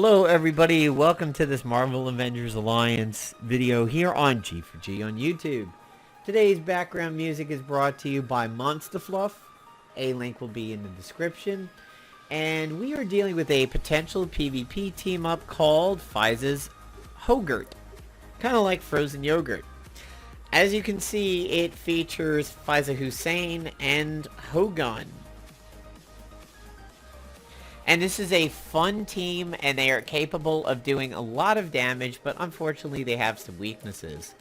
Hello everybody, welcome to this Marvel Avengers Alliance video here on G4G on YouTube. Today's background music is brought to you by Monster Fluff. A link will be in the description. And we are dealing with a potential PvP team up called Fisa's Hogurt. Kind of like frozen yogurt. As you can see, it features Faiza Hussein and Hogun. And this is a fun team, and they are capable of doing a lot of damage, but unfortunately they have some weaknesses.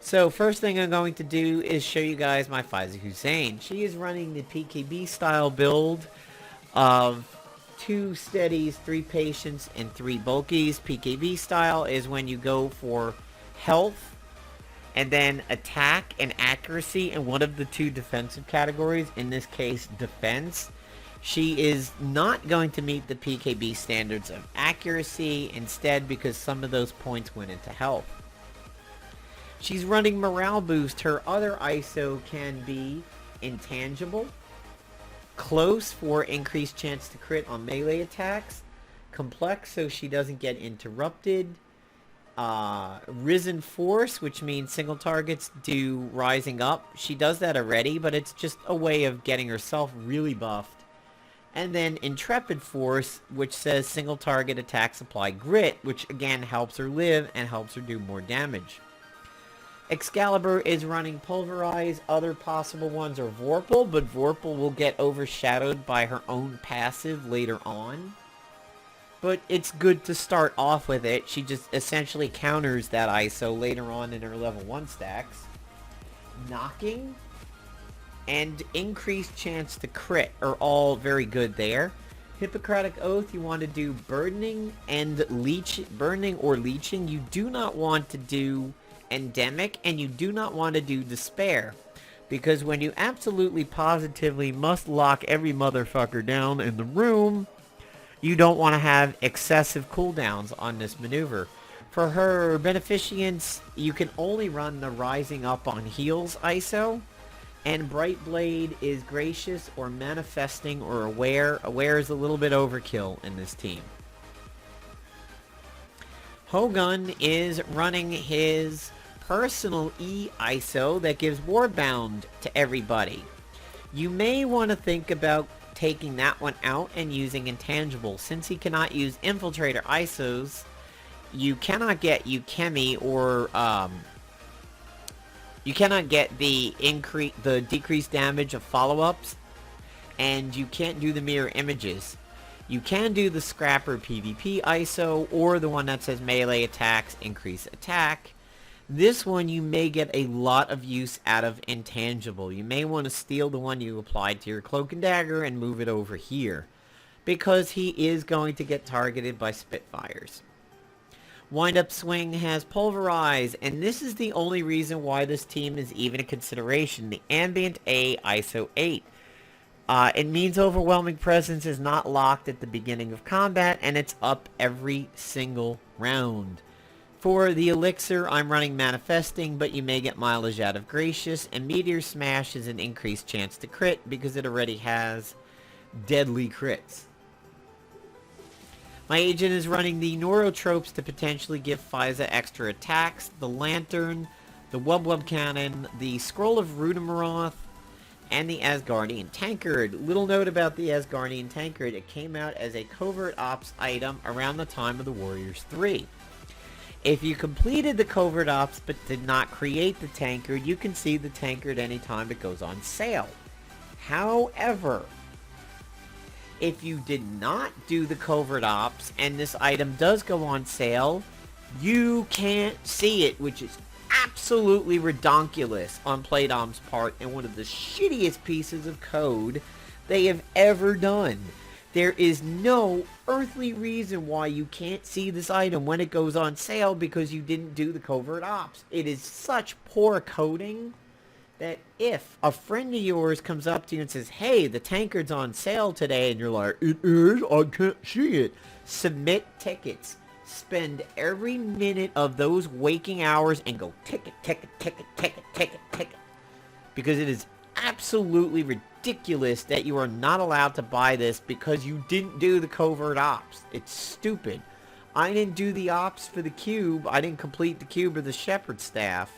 So first thing I'm going to do is show you guys my Faiza Hussein. She is running the PKB style build of 2 steadies, 3 patients, and 3 bulkies. PKB style is when you go for health, and then attack and accuracy in one of the 2 defensive categories, in this case defense. She is not going to meet the PKB standards of accuracy instead because some of those points went into health. She's running morale boost. Her other ISO can be intangible, close for increased chance to crit on melee attacks, complex so she doesn't get interrupted, risen force, which means single targets do rising up. She does that already, but it's just a way of getting herself really buffed. And then Intrepid Force, which says single target attacks apply grit, which again helps her live and helps her do more damage. Excalibur is running Pulverize. Other possible ones are Vorpal, but Vorpal will get overshadowed by her own passive later on. But it's good to start off with it. She just essentially counters that ISO later on in her level 1 stacks. Knocking and increased chance to crit are all very good there. Hippocratic Oath, you want to do burning and burning or leeching. You do not want to do endemic, and you do not want to do despair, because when you absolutely positively must lock every motherfucker down in the room, you don't want to have excessive cooldowns on this maneuver. For her beneficence, you can only run the rising up on heals ISO. And Bright Blade is gracious or manifesting or aware. Aware is a little bit overkill in this team. Hogun is running his personal E ISO that gives Warbound to everybody. You may want to think about taking that one out and using Intangible. Since he cannot use Infiltrator ISOs, you cannot get Ukemi or you cannot get the decreased damage of follow-ups, and you can't do the mirror images. You can do the Scrapper PvP ISO, or the one that says melee attacks increase attack. This one you may get a lot of use out of Intangible. You may want to steal the one you applied to your Cloak and Dagger and move it over here, because he is going to get targeted by Spitfires. Wind Up Swing has Pulverize, and this is the only reason why this team is even a consideration. The Ambient A ISO 8. It means Overwhelming Presence is not locked at the beginning of combat, and it's up every single round. For the Elixir, I'm running Manifesting, but you may get mileage out of Gracious, and Meteor Smash is an increased chance to crit because it already has deadly crits. My agent is running the Neurotropes to potentially give Fisa extra attacks, the Lantern, the Wubwub Cannon, the Scroll of Rudamaroth, and the Asgardian Tankard. Little note about the Asgardian Tankard, it came out as a covert ops item around the time of the Warriors 3. If you completed the covert ops but did not create the Tankard, you can see the Tankard anytime it goes on sale. However, if you did not do the covert ops and this item does go on sale, you can't see it, which is absolutely redonkulous on Playdom's part and one of the shittiest pieces of code they have ever done. There is no earthly reason why you can't see this item when it goes on sale because you didn't do the covert ops. It is such poor coding that if a friend of yours comes up to you and says, hey, the Tankard's on sale today, and you're like, it is? I can't see it. Submit tickets. Spend every minute of those waking hours and go ticket, ticket, ticket, ticket, ticket, ticket. Because it is absolutely ridiculous ridiculous that you are not allowed to buy this because you didn't do the covert ops. It's stupid. I didn't do the ops for the cube. I didn't complete the cube or the shepherd staff.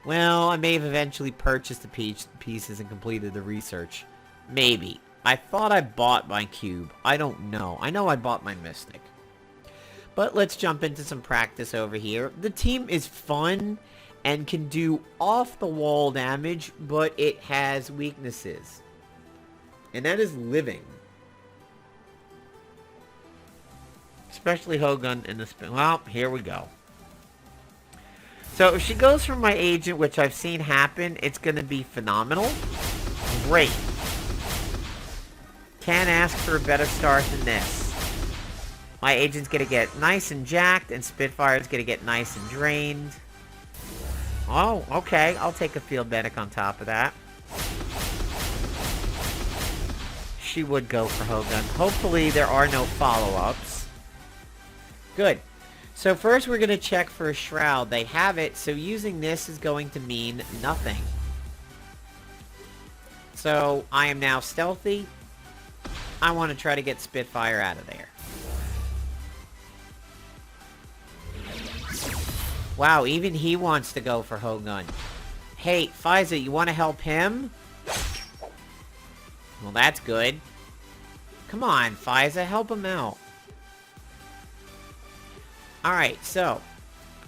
Well, I may have eventually purchased the pieces and completed the research. Maybe. I thought I bought my cube. I don't know. I know I bought my mystic. But let's jump into some practice over here. The team is fun and can do off-the-wall damage, but it has weaknesses. And that is living. Especially Hogun in the spin. Well, here we go. So if she goes for my agent, which I've seen happen, it's going to be phenomenal. Great. Can't ask for a better start than this. My agent's going to get nice and jacked, and Spitfire's going to get nice and drained. Oh, okay. I'll take a field medic on top of that. She would go for Hogun. Hopefully there are no follow-ups. Good. So first we're going to check for a shroud. They have it, so using this is going to mean nothing. So I am now stealthy. I want to try to get Spitfire out of there. Wow, even he wants to go for Hogun. Hey, Fisa, you want to help him? Well, that's good. Come on, Fisa, help him out. Alright, so,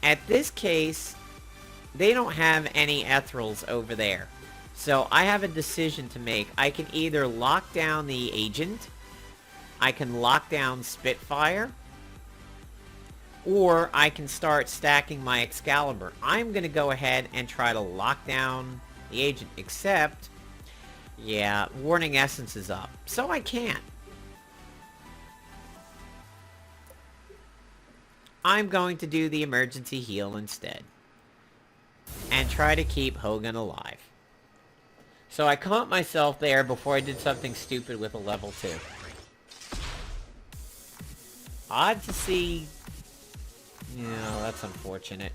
at this case, they don't have any Ethrals over there. So, I have a decision to make. I can either lock down the agent, I can lock down Spitfire, or I can start stacking my Excalibur. I'm going to go ahead and try to lock down the agent, except, yeah, Warning Essence is up, so I can't. I'm going to do the emergency heal instead. And try to keep Hogan alive. So I caught myself there before I did something stupid with a level 2. Odd to see... Yeah, that's unfortunate.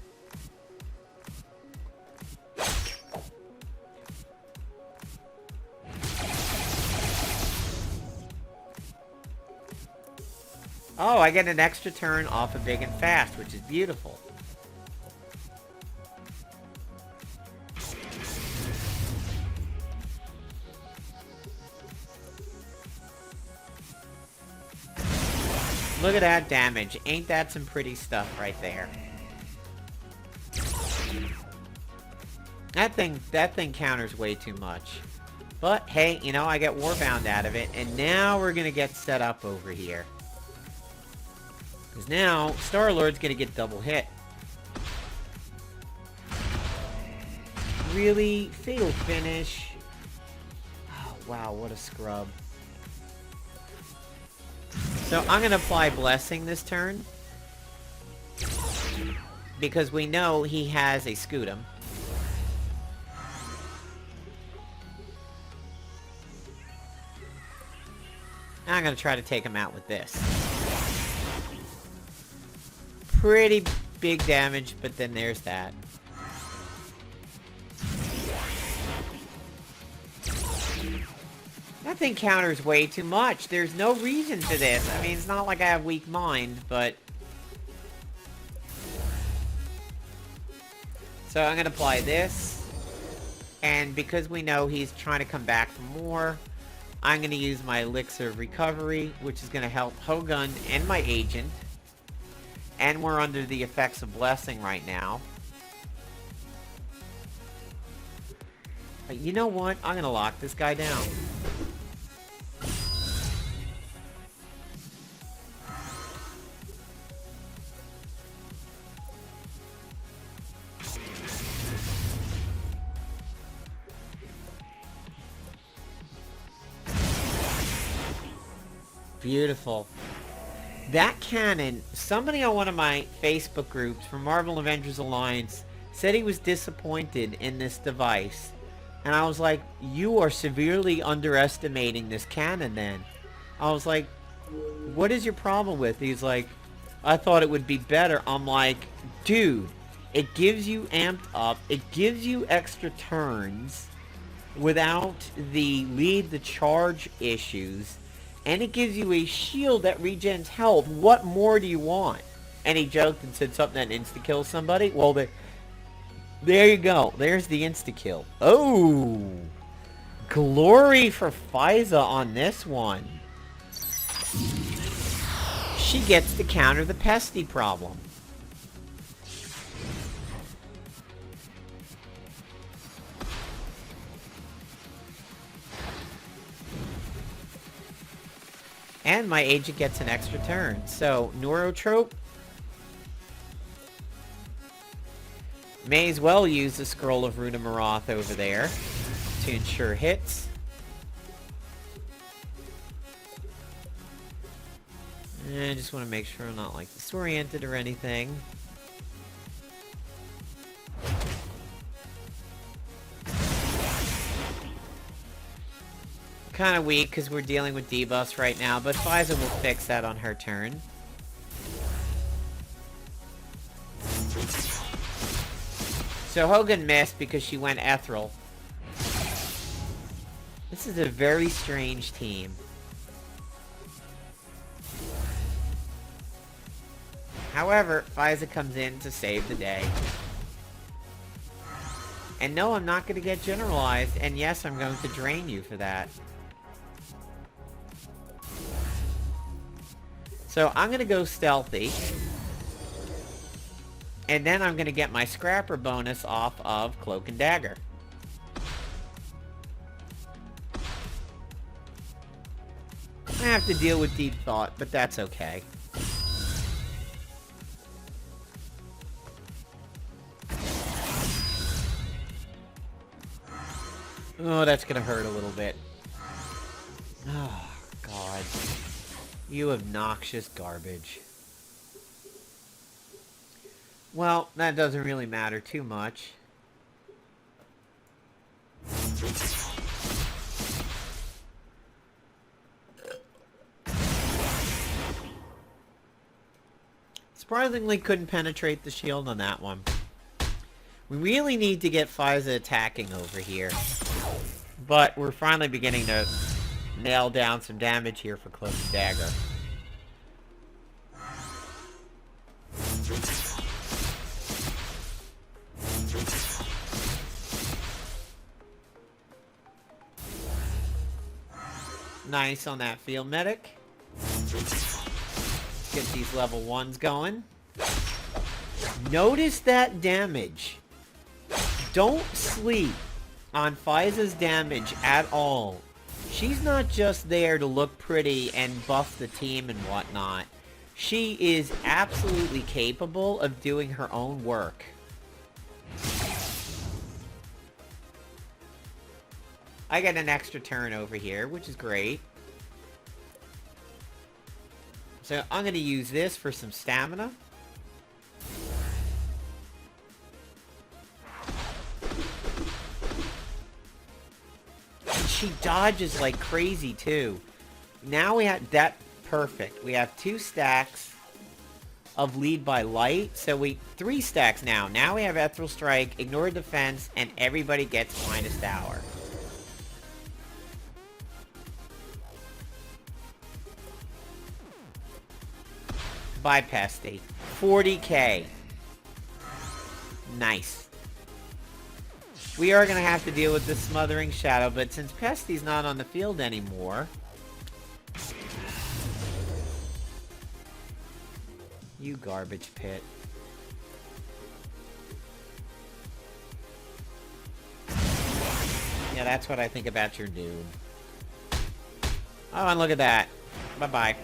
Oh, I get an extra turn off of Big and Fast, which is beautiful. Look at that damage. Ain't that some pretty stuff right there? That thing counters way too much. But, hey, you know, I get Warbound out of it, and now we're gonna get set up over here. Because now, Star-Lord's gonna get double hit. Really? Fatal finish? Oh, wow, what a scrub. So, I'm gonna apply Blessing this turn. Because we know he has a scutum. I'm gonna try to take him out with this. Pretty big damage, but then there's that. That thing counters way too much. There's no reason for this. I mean, it's not like I have weak mind, but... So I'm gonna apply this. And because we know he's trying to come back for more, I'm gonna use my Elixir of Recovery, which is gonna help Hogun and my agent. And we're under the effects of Blessing right now. But you know what? I'm gonna lock this guy down. Beautiful. That cannon, somebody on one of my Facebook groups from Marvel Avengers Alliance said he was disappointed in this device. And I was like, you are severely underestimating this cannon then. I was like, what is your problem with it? He's like, I thought it would be better. I'm like, dude, it gives you amped up. It gives you extra turns. without the lead the charge issues, and it gives you a shield that regens health. What more do you want? And he joked and said something that insta-kills somebody. Well, there you go. There's the insta-kill. Oh! Glory for Fisa on this one. She gets to counter the pesty problem. And my agent gets an extra turn. So, Neurotrope. May as well use the Scroll of Runa Marath over there to ensure hits. And I just want to make sure I'm not like disoriented or anything. Kind of weak because we're dealing with debuffs right now, but Faiza will fix that on her turn. So Hogan missed because she went ethereal. This is a very strange team. However, Faiza comes in to save the day. And no, I'm not going to get generalized, and yes, I'm going to drain you for that. So I'm going to go stealthy. And then I'm going to get my scrapper bonus off of Cloak and Dagger. I have to deal with Deep Thought, but that's okay. Oh, that's going to hurt a little bit. Oh, God. You obnoxious garbage. Well, that doesn't really matter too much. Surprisingly couldn't penetrate the shield on that one. We really need to get Fisa attacking over here. But we're finally beginning to nail down some damage here for Cloak and Dagger. Nice on that field medic. Get these level 1s going. Notice that damage. Don't sleep on Fisa's damage at all. She's not just there to look pretty and buff the team and whatnot. She is absolutely capable of doing her own work. I get an extra turn over here, which is great. So I'm going to use this for some stamina. And she dodges like crazy too. Now we have that perfect. We have 2 stacks of lead by light. So 3 stacks now. Now we have Ethereal Strike, Ignore Defense, and everybody gets Finest Hour. Bye, Pesty. 40k. Nice. We are going to have to deal with this Smothering Shadow, but since Pesty's not on the field anymore... You garbage pit. Yeah, that's what I think about your dude. Oh, and look at that. Bye-bye.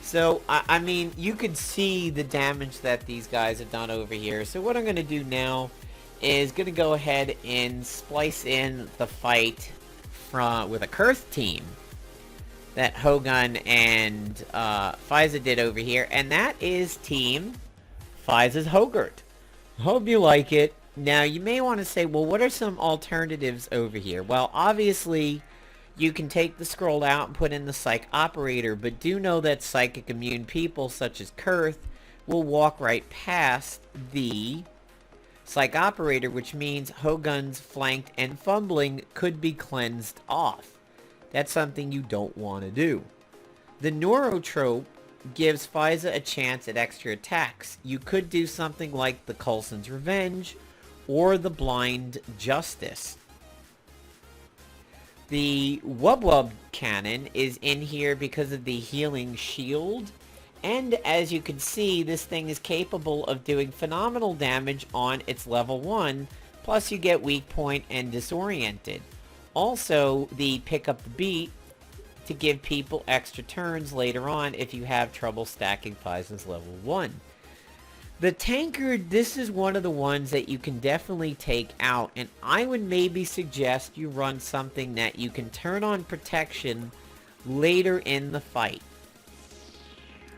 So, I mean, you could see the damage that these guys have done over here. So what I'm going to do now is going to go ahead and splice in the fight with a Kurth team that Hogun and Fisa did over here. And that is Team Fisa's Hogurt. Hope you like it. Now, you may want to say, well, what are some alternatives over here? Well, obviously... You can take the scroll out and put in the Psych Operator, but do know that psychic immune people such as Kurth will walk right past the Psych Operator, which means Hogun's flanked and fumbling could be cleansed off. That's something you don't want to do. The Neurotrope gives Fisa a chance at extra attacks. You could do something like the Coulson's Revenge or the Blind Justice. The wubwub cannon is in here because of the healing shield. And as you can see, this thing is capable of doing phenomenal damage on its level 1. Plus you get weak point and disoriented. Also, the pick up the beat to give people extra turns later on if you have trouble stacking Fisa's level 1. The tankard, this is one of the ones that you can definitely take out, and I would maybe suggest you run something that you can turn on protection later in the fight.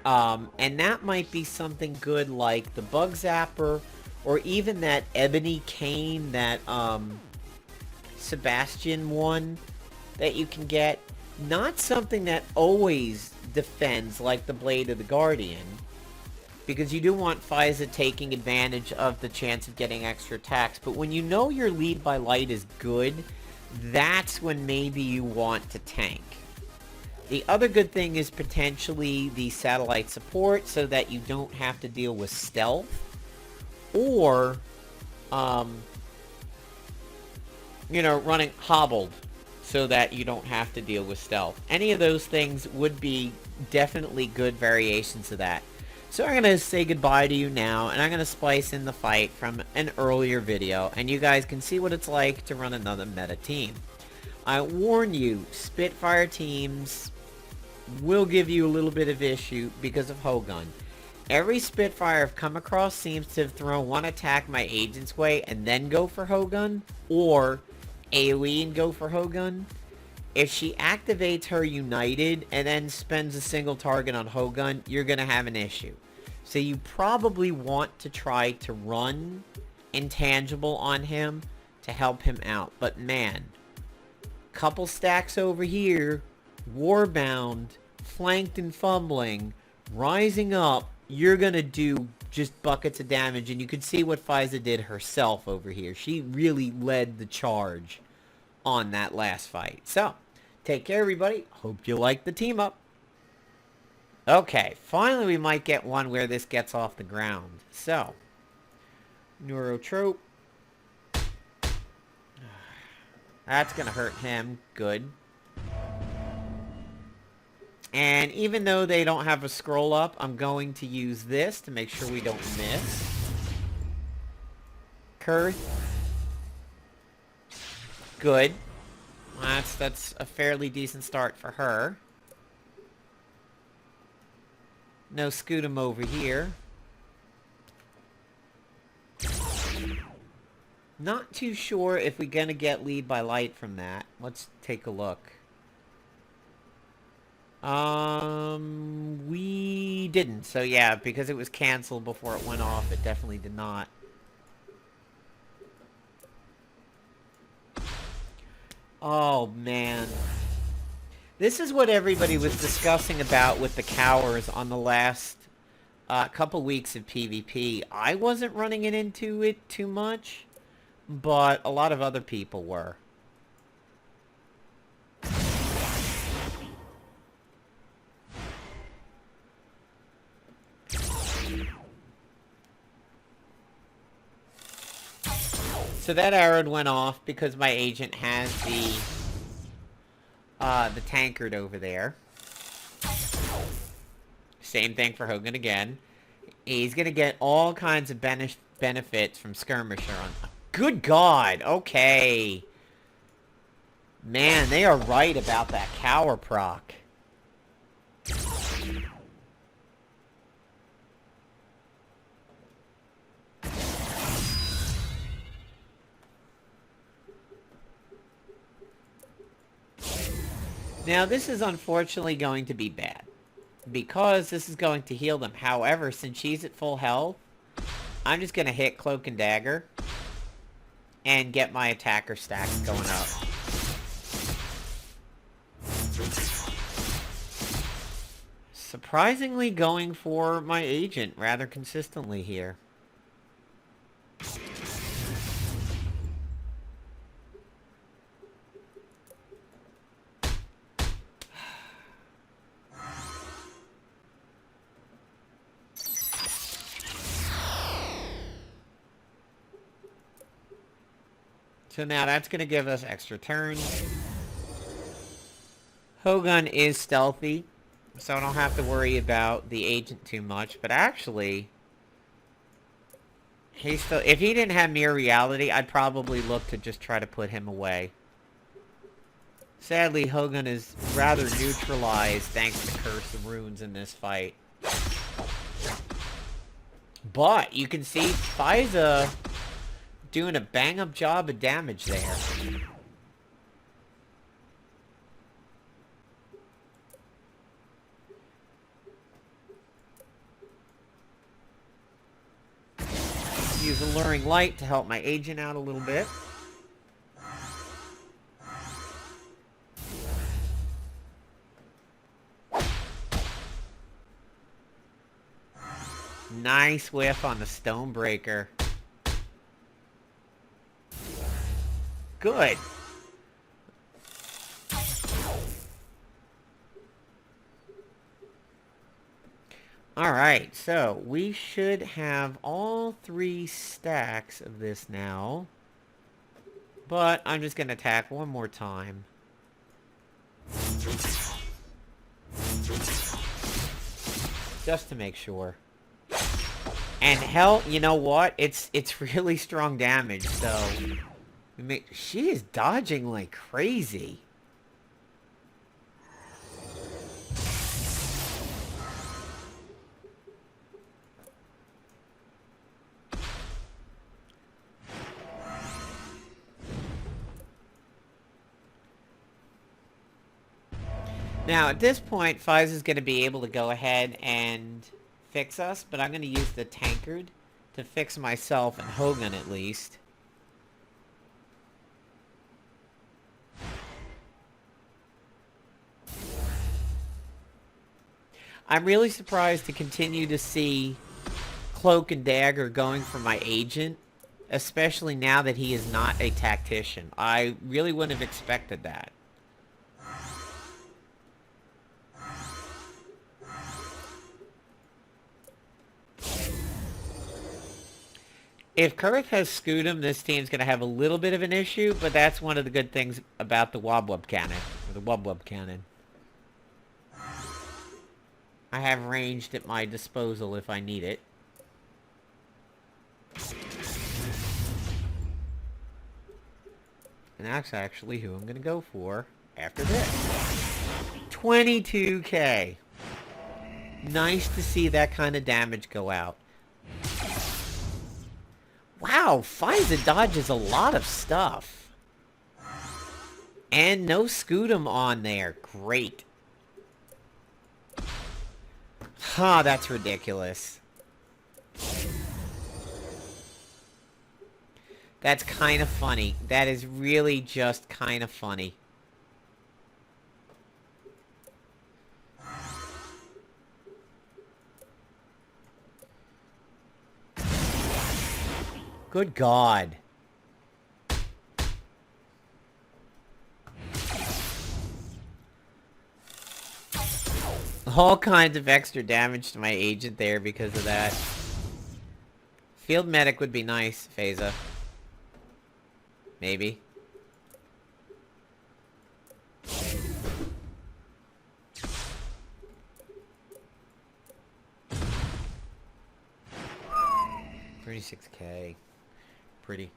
And that might be something good like the Bug Zapper, or even that Ebony Cane, that Sebastian one that you can get. Not something that always defends like the Blade of the Guardian, because you do want Fisa taking advantage of the chance of getting extra attacks. But when you know your lead by light is good, that's when maybe you want to tank. The other good thing is potentially the satellite support, so that you don't have to deal with stealth. Or, running hobbled, so that you don't have to deal with stealth. Any of those things would be definitely good variations of that. So I'm going to say goodbye to you now, and I'm going to splice in the fight from an earlier video, and you guys can see what it's like to run another meta team. I warn you, Spitfire teams will give you a little bit of issue because of Hogun. Every Spitfire I've come across seems to have thrown one attack my agent's way and then go for Hogun, or AoE and go for Hogun. If she activates her United and then spends a single target on Hogun, you're going to have an issue. So you probably want to try to run Intangible on him to help him out. But man, couple stacks over here, Warbound, flanked and fumbling, rising up, you're going to do just buckets of damage. And you can see what Fisa did herself over here. She really led the charge on that last fight. So, take care everybody. Hope you like the team up. Okay, finally we might get one where this gets off the ground. So, Neurotrope. That's gonna hurt him. Good. And even though they don't have a scroll up, I'm going to use this to make sure we don't miss. Kurth. Good. That's a fairly decent start for her. No scutum over here. Not too sure if we're gonna get lead by light from that. Let's take a look. We didn't. So yeah, because it was canceled before it went off, it definitely did not. Oh, man. This is what everybody was discussing about with the Cowers on the last couple weeks of PvP. I wasn't running it into it too much, but a lot of other people were. So that arrow went off because my agent has the tankard over there. Same thing for Hogan again. He's gonna get all kinds of benefits from Skirmisher on. Good God! Okay. Man, they are right about that Cower proc. Now, this is unfortunately going to be bad, because this is going to heal them. However, since she's at full health, I'm just going to hit Cloak and Dagger and get my attacker stacks going up. Surprisingly going for my agent rather consistently here. So now that's going to give us extra turns. Hogun is stealthy, so I don't have to worry about the agent too much. But actually, he's still... If he didn't have Mirror Reality, I'd probably look to just try to put him away. Sadly, Hogan is rather neutralized thanks to Curse and Runes in this fight. But you can see Fisa doing a bang-up job of damage there. Use Alluring Light to help my agent out a little bit. Nice whiff on the Stonebreaker. Good. Alright, so we should have all 3 stacks of this now. But I'm just going to attack one more time. Just to make sure. And hell, you know what? It's really strong damage, so... She is dodging like crazy. Now, at this point, Fiza's going to be able to go ahead and fix us, but I'm going to use the tankard to fix myself and Hogan at least. I'm really surprised to continue to see Cloak and Dagger going for my agent, especially now that he is not a tactician. I really wouldn't have expected that. If Kurth has Scutum, this team's going to have a little bit of an issue, but that's one of the good things about the wubwub cannon, or the wubwub cannon. I have ranged at my disposal if I need it. And that's actually who I'm going to go for after this. 22k. Nice to see that kind of damage go out. Wow, Fisa dodges a lot of stuff. And no Scutum on there. Great. Ha, that's ridiculous. That's kind of funny. That is really just kind of funny. Good God. All kinds of extra damage to my agent there because of that. Field medic would be nice, Faiza. Maybe. $36k. Pretty.